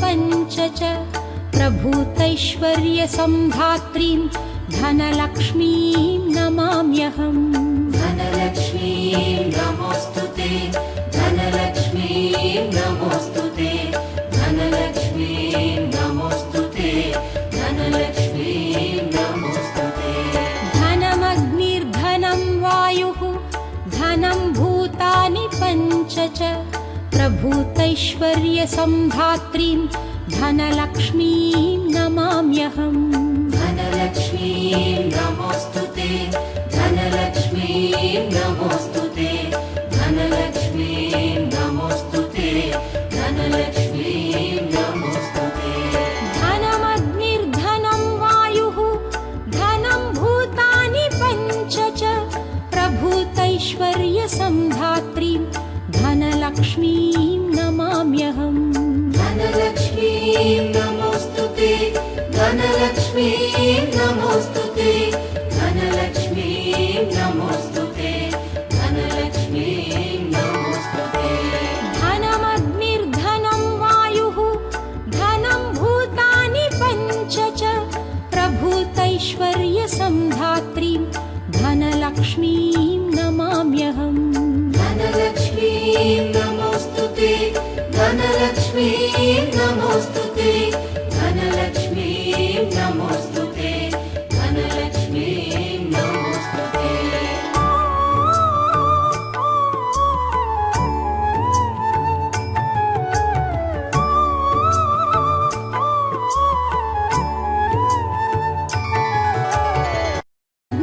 पञ्च च प्रभूतैश्वर्यसम्धात्रीं धनलक्ष्मीं नमाम्यहम्। धनलक्ष्मीं नमोऽस्तुते, धनलक्ष्मीं नमोऽस्तुते, धनलक्ष्मीं नमोऽस्तुते, धनलक्ष्मीं नमोऽस्तुते। धनमग्निर्धनं वायुः धनं भूतानि पञ्च च प्रभूतैश्वर्यसम्धात्रीं धनलक्ष्मीं नमाम्यहम्। धनलक्ष्मीं नमोऽस्तुते, धनलक्ष्मीं नमोऽस्तुते, धनलक्ष्मीं नमोऽस्तुते, धनलक्ष्मीं नमोऽस्तुते। धनमग्निर्धनं वायुः धनं भूतानि पञ्च च प्रभूतैश्वर्यसम्धात्रीं धनलक्ष्मीं नमाम्यहम्। धनलक्ष्मीं नमोऽस्तुते, धनलक्ष्मीं नमोऽस्तुते, धनलक्ष्मीं नमोऽस्तुते, धनलक्ष्मीं नमोऽस्तुते। धनमग्निर्धनं वायुः धनं भूतानि पञ्च च प्रभूतैश्वर्यसम्धात्रीं धनलक्ष्मीं नमाम्यहम्। धनलक्ष्मीं नमोऽस्तुते, धनलक्ष्मीं नमोऽस्तुते, धनलक्ष्मीं नमोऽस्तुते, धनलक्ष्मीं नमोऽस्तुते।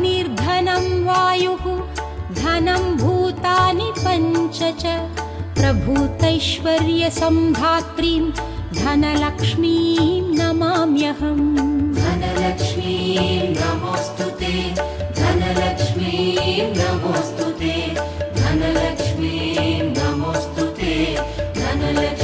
निर्धनं वायुः धनं भूतानि पञ्च च प्रभूतैश्वर्यसम्धात्रीं धनलक्ष्मीं नमाम्यहम्। धनलक्ष्मीं नमोऽस्तुते, धनलक्ष्मीं नमोऽस्तुते, धनलक्ष्मीं नमोऽस्तुते, धनलक्ष्मीं